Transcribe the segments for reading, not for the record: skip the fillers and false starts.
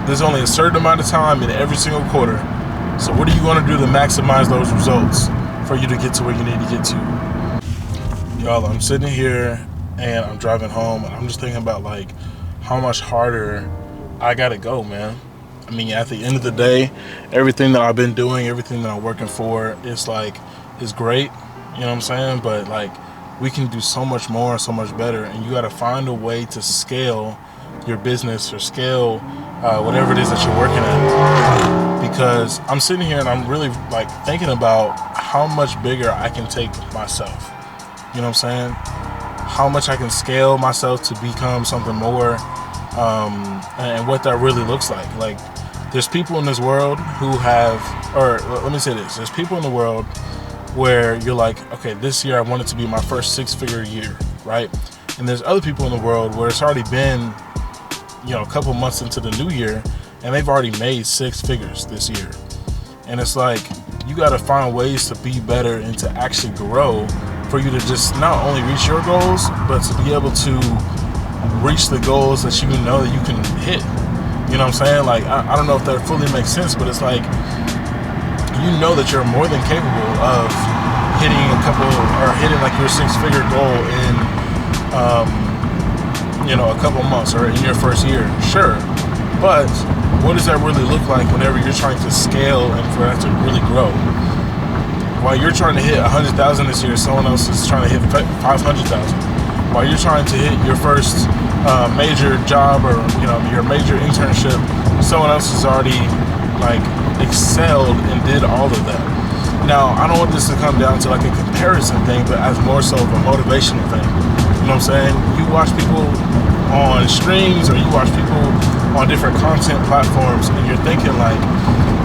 there's only a certain amount of time in every single quarter. So what are you going to do to maximize those results for you to get to where you need to get to? Y'all, I'm sitting here and I'm driving home and I'm just thinking about like how much harder I gotta go, man. I mean, at the end of the day, everything that I've been doing, everything that I'm working for, it's great, you know what I'm saying? But like, we can do so much more, so much better, and you gotta find a way to scale your business or scale whatever it is that you're working at. Because I'm sitting here and I'm really like thinking about how much bigger I can take myself. You know what I'm saying? How much I can scale myself to become something more, and what that really looks like. Like, there's people in this world who have, or let me say this, there's people in the world where you're like, okay, this year I want it to be my first 6-figure year, right? And there's other people in the world where it's already been, a couple months into the new year and they've already made 6 figures this year. And it's like, you got to find ways to be better and to actually grow for you to just not only reach your goals, but to be able to reach the goals that you know that you can hit. You know what I'm saying? Like, I don't know if that fully makes sense, but it's like, you know that you're more than capable of hitting like your 6-figure goal in, a couple months or in your first year. Sure. But what does that really look like whenever you're trying to scale and for that to really grow? While you're trying to hit 100,000 this year, someone else is trying to hit 500,000. While you're trying to hit your first major job or your major internship, someone else has already like excelled and did all of that. Now, I don't want this to come down to like a comparison thing, but as more so of a motivational thing. You know what I'm saying? You watch people on streams or you watch people on different content platforms and you're thinking like,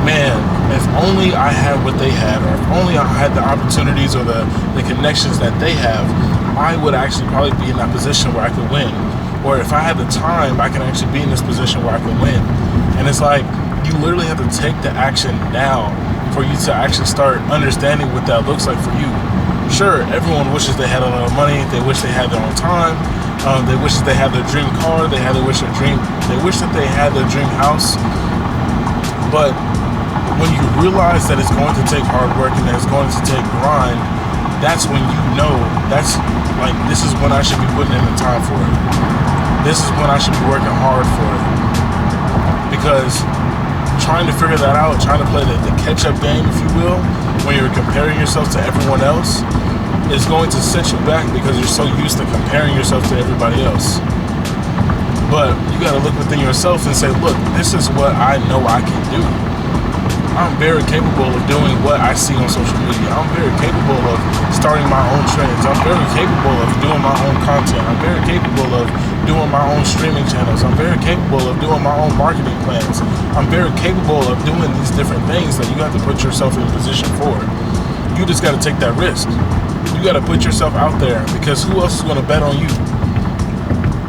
man, if only I had what they had, or if only I had the opportunities or the connections that they have, I would actually probably be in that position where I could win. Or if I had the time, I can actually be in this position where I can win. And it's like, you literally have to take the action now for you to actually start understanding what that looks like for you. Sure, everyone wishes they had a lot of money, they wish they had their own time, they wish that they had their dream car, they wish that they had their dream house. But when you realize that it's going to take hard work and that it's going to take grind, that's when you know, that's like, this is when I should be putting in the time for it. This is when I should be working hard for it. Because trying to figure that out, trying to play the catch-up game, if you will, when you're comparing yourself to everyone else, is going to set you back because you're so used to comparing yourself to everybody else. But you got to look within yourself and say, look, this is what I know I can do. I'm very capable of doing what I see on social media. I'm very capable of starting my own trends. I'm very capable of doing my own content. I'm very capable of doing my own streaming channels. I'm very capable of doing my own marketing plans. I'm very capable of doing these different things that you have to put yourself in position for. You just got to take that risk. You got to put yourself out there because who else is going to bet on you?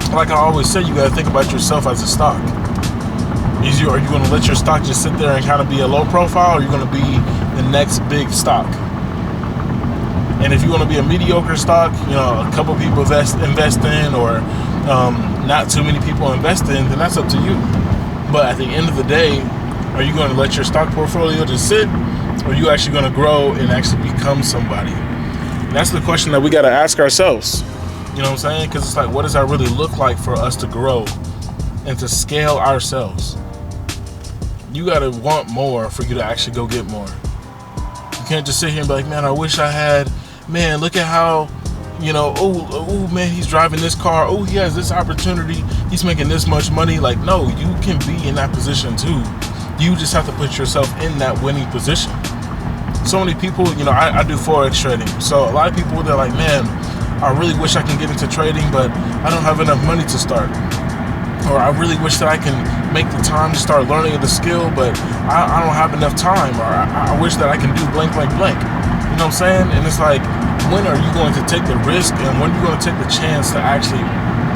Like I always say, you got to think about yourself as a stock. Are you going to let your stock just sit there and kind of be a low profile, or are you going to be the next big stock? And if you want to be a mediocre stock, a couple people invest in, or not too many people invest in, then that's up to you. But at the end of the day, are you going to let your stock portfolio just sit, or are you actually going to grow and actually become somebody? And that's the question that we got to ask ourselves. You know what I'm saying? Because it's like, what does that really look like for us to grow and to scale ourselves? You got to want more for you to actually go get more. You can't just sit here and be like, man, I wish I had, man, look at how, oh man, he's driving this car. Oh, he has this opportunity. He's making this much money. Like, no, you can be in that position too. You just have to put yourself in that winning position. So many people, I do Forex trading. So a lot of people, they're like, man, I really wish I can get into trading, but I don't have enough money to start. Or I really wish that I can make the time to start learning the skill, but I don't have enough time. Or I wish that I can do blank, blank, blank. You know what I'm saying? And it's like, when are you going to take the risk, and when are you going to take the chance to actually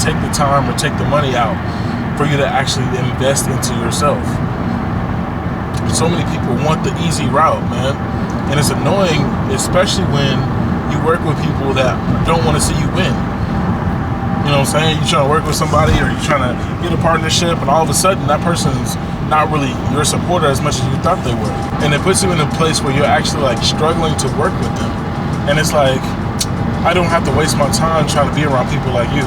take the time or take the money out for you to actually invest into yourself? So many people want the easy route, man. And it's annoying, especially when you work with people that don't want to see you win. You know what I'm saying? You're trying to work with somebody, or you're trying to get a partnership, and all of a sudden that person's not really your supporter as much as you thought they were. And it puts you in a place where you're actually like struggling to work with them. And it's like, I don't have to waste my time trying to be around people like you.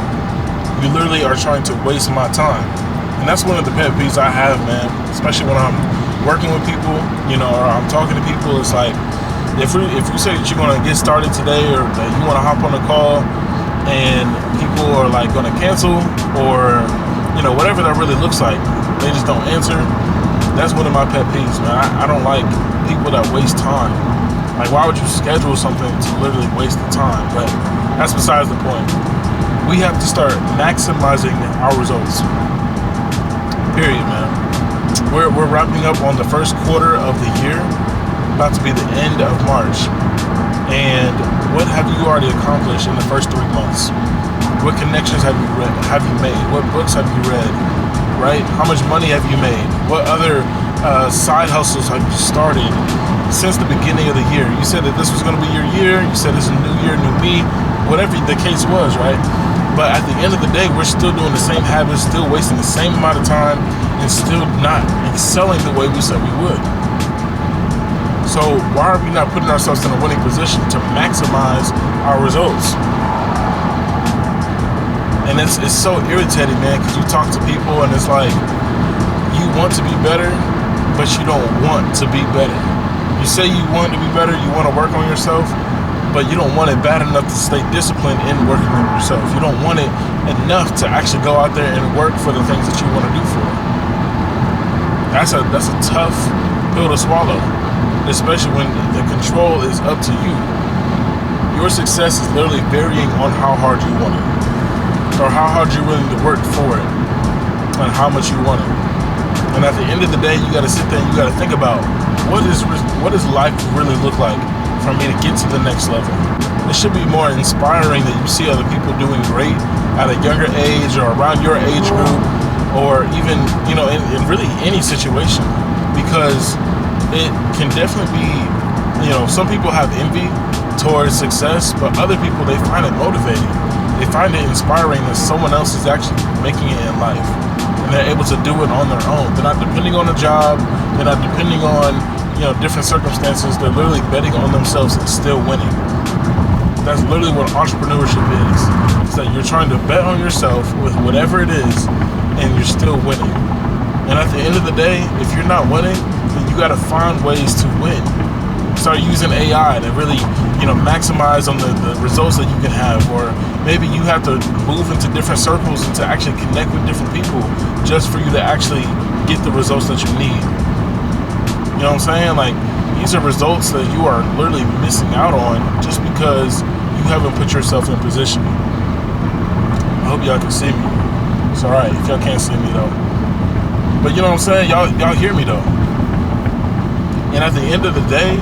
You literally are trying to waste my time. And that's one of the pet peeves I have, man. Especially when I'm working with people, you know, or I'm talking to people. It's like, if you say that you're going to get started today, or that you want to hop on a call, and people are like going to cancel, or, you know, whatever that really looks like, they just don't answer. That's one of my pet peeves, man. I don't like people that waste time. Like, why would you schedule something to literally waste the time? But that's besides the point. We have to start maximizing our results. Period, man. We're wrapping up on the first quarter of the year, about to be the end of March. And what have you already accomplished in the first 3 months? What connections have you made? What books have you read? Right? How much money have you made? What other side hustles have you started since the beginning of the year? You said that this was going to be your year. You said it's a new year, new me. Whatever the case was, right? But at the end of the day, we're still doing the same habits, still wasting the same amount of time, and still not excelling the way we said we would. So why are we not putting ourselves in a winning position to maximize our results? And it's so irritating, man, because you talk to people and it's like, you want to be better, but you don't want to be better. You say you want to be better, you want to work on yourself, but you don't want it bad enough to stay disciplined in working on yourself. You don't want it enough to actually go out there and work for the things that you want to do for it. That's a tough pill to swallow, especially when the control is up to you. Your success is literally varying on how hard you want it, or how hard you're willing to work for it, and how much you want it. And at the end of the day, you got to sit there and you got to think about what does life really look like for me to get to the next level. It should be more inspiring that you see other people doing great at a younger age or around your age group, or even, you know, in really any situation, because it can definitely be, you know, some people have envy towards success, but other people, they find it motivating. They find it inspiring that someone else is actually making it in life, and they're able to do it on their own. They're not depending on a job. They're not depending on, you know, different circumstances. They're literally betting on themselves and still winning. That's literally what entrepreneurship is. It's that you're trying to bet on yourself with whatever it is, and you're still winning. And at the end of the day, if you're not winning, then you got to find ways to win. Start using AI to really, you know, maximize on the results that you can have. Or maybe you have to move into different circles and to actually connect with different people just for you to actually get the results that you need. You know what I'm saying? Like, these are results that you are literally missing out on just because you haven't put yourself in position. I hope y'all can see me. It's alright if y'all can't see me though. But you know what I'm saying? Y'all hear me though. And at the end of the day,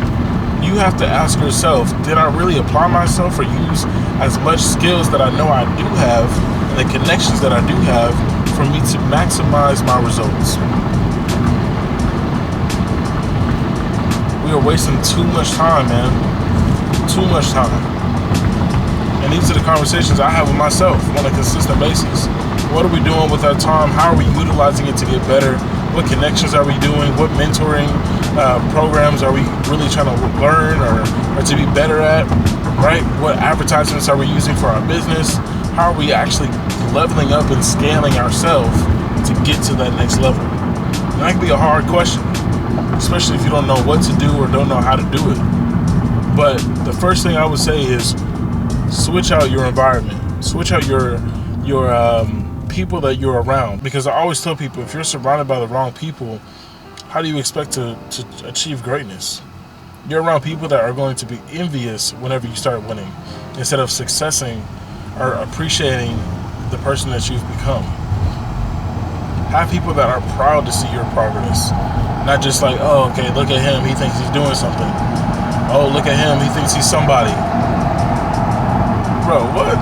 you have to ask yourself, did I really apply myself or use as much skills that I know I do have and the connections that I do have for me to maximize my results? We are wasting too much time, man. Too much time. And these are the conversations I have with myself on a consistent basis. What are we doing with our time? How are we utilizing it to get better? What connections are we doing? What mentoring programs are we really trying to learn or to be better at? Right? What advertisements are we using for our business? How are we actually leveling up and scaling ourselves to get to that next level? And that can be a hard question, especially if you don't know what to do or don't know how to do it. But the first thing I would say is switch out your environment. Switch out your people that you're around. Because I always tell people, if you're surrounded by the wrong people, how do you expect to achieve greatness? You're around people that are going to be envious whenever you start winning, instead of successing or appreciating the person that you've become. Have people that are proud to see your progress. Not just like, oh, okay, look at him, he thinks he's doing something. Oh, look at him, he thinks he's somebody. Bro, what?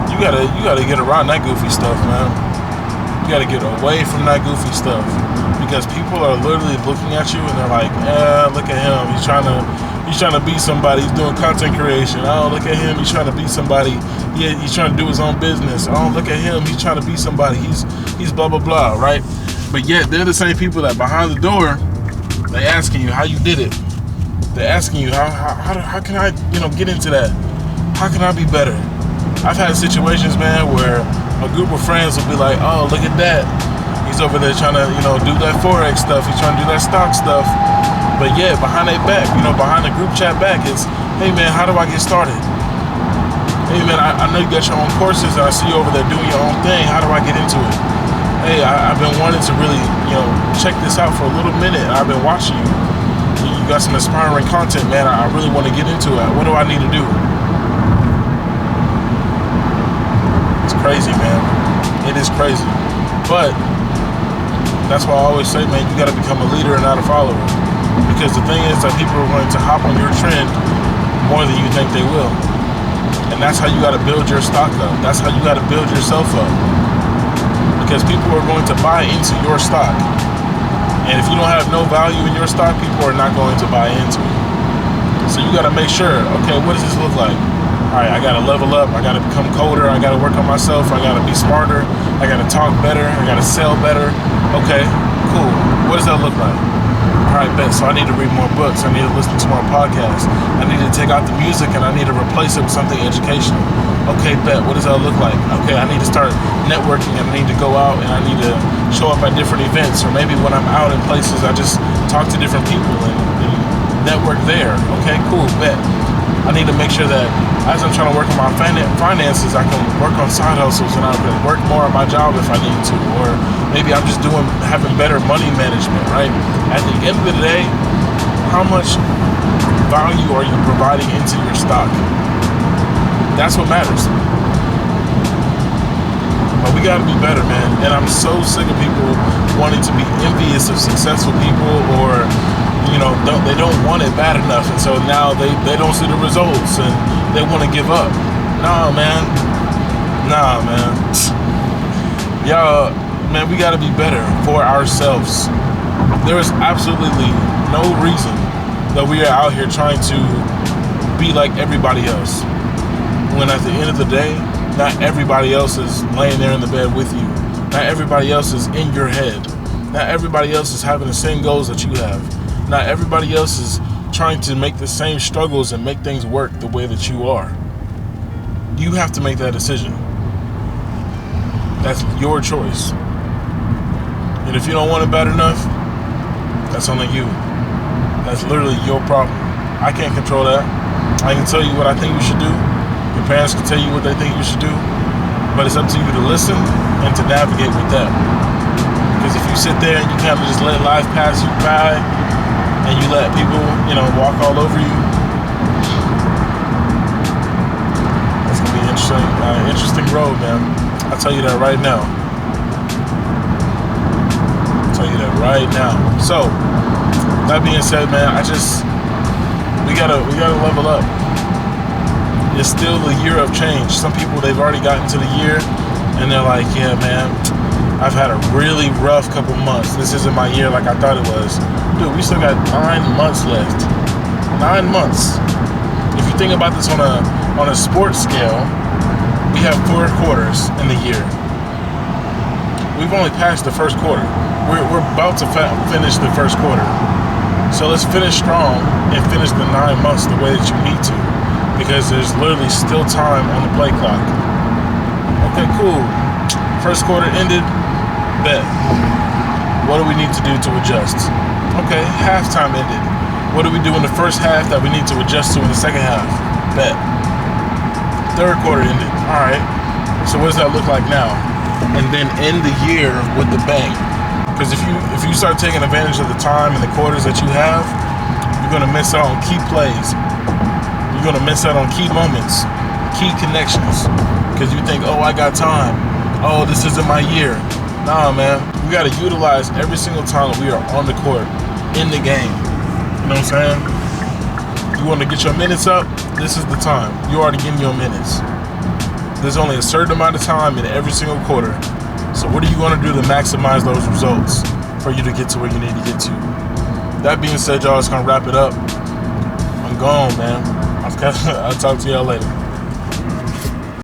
You gotta get around that goofy stuff, man. You gotta get away from that goofy stuff, because people are literally looking at you and they're like, look at him, he's trying to be somebody, he's doing content creation. Oh, look at him, he's trying to be somebody. He's trying to do his own business. Oh, look at him, he's trying to be somebody. He's blah blah blah, right? But yet, they're the same people that behind the door, they asking you how you did it. They're asking you, how can I, get into that? How can I be better? I've had situations, man, where a group of friends will be like, oh, look at that. He's over there trying to, do that Forex stuff. He's trying to do that stock stuff. But yeah, behind their back, behind the group chat back, it's, hey, man, how do I get started? Hey, man, I know you got your own courses, and I see you over there doing your own thing. How do I get into it? Hey, I've been wanting to really, check this out for a little minute. I've been watching you. You got some inspiring content, man. I really want to get into it. What do I need to do? It's crazy, man. It is crazy. But that's why I always say, man, you got to become a leader and not a follower. Because the thing is that people are going to hop on your trend more than you think they will. And that's how you got to build your stock up. That's how you got to build yourself up. Because people are going to buy into your stock. And if you don't have no value in your stock, people are not going to buy into it. So you got to make sure, okay, what does this look like? All right, I got to level up. I got to become colder. I got to work on myself. I got to be smarter. I got to talk better. I got to sell better. Okay, cool. What does that look like? All right, bet. So I need to read more books. I need to listen to more podcasts. I need to take out the music and I need to replace it with something educational. Okay, bet. What does that look like? Okay, I need to start networking and I need to go out and I need to show up at different events. Or maybe when I'm out in places, I just talk to different people and network there. Okay, cool, bet. I need to make sure that as I'm trying to work on my finances, I can work on side hustles and I can work more on my job if I need to. Or maybe I'm just having better money management, right? At the end of the day, how much value are you providing into your stock? That's what matters. But we gotta be better, man. And I'm so sick of people wanting to be envious of successful people or they don't want it bad enough, and so now they don't see the results and they want to give up. Nah, man. Y'all, man, we got to be better for ourselves. There is absolutely no reason that we are out here trying to be like everybody else, when at the end of the day, not everybody else is laying there in the bed with you. Not everybody else is in your head. Not everybody else is having the same goals that you have. Not everybody else is trying to make the same struggles and make things work the way that you are. You have to make that decision. That's your choice. And if you don't want it bad enough, that's only you. That's literally your problem. I can't control that. I can tell you what I think you should do. Your parents can tell you what they think you should do. But it's up to you to listen and to navigate with that. Because if you sit there and you kind of just let life pass you by, and you let people, walk all over you, that's gonna be interesting road, man. I'll tell you that right now. So, that being said, man, we gotta level up. It's still the year of change. Some people, they've already gotten to the year, and they're like, yeah, man, I've had a really rough couple months. This isn't my year like I thought it was. Dude, we still got 9 months left. 9 months. If you think about this on a sports scale, we have 4 quarters in the year. We've only passed the first quarter. We're about to finish the first quarter. So let's finish strong and finish the 9 months the way that you need to, because there's literally still time on the play clock. Okay, cool. First quarter ended. Bet. What do we need to do to adjust? Okay, halftime ended. What do we do in the first half that we need to adjust to in the second half? Bet. Third quarter ended. All right. So what does that look like now? And then end the year with the bang. Because if you start taking advantage of the time and the quarters that you have, you're gonna miss out on key plays. You're gonna miss out on key moments, key connections. Because you think, oh, I got time. Oh, this isn't my year. Nah, man, we got to utilize every single time that we are on the court, in the game. You know what I'm saying? You want to get your minutes up? This is the time. You're already getting your minutes. There's only a certain amount of time in every single quarter. So what are you going to do to maximize those results for you to get to where you need to get to? That being said, y'all, it's going to wrap it up. I'm gone, man. I'll talk to y'all later.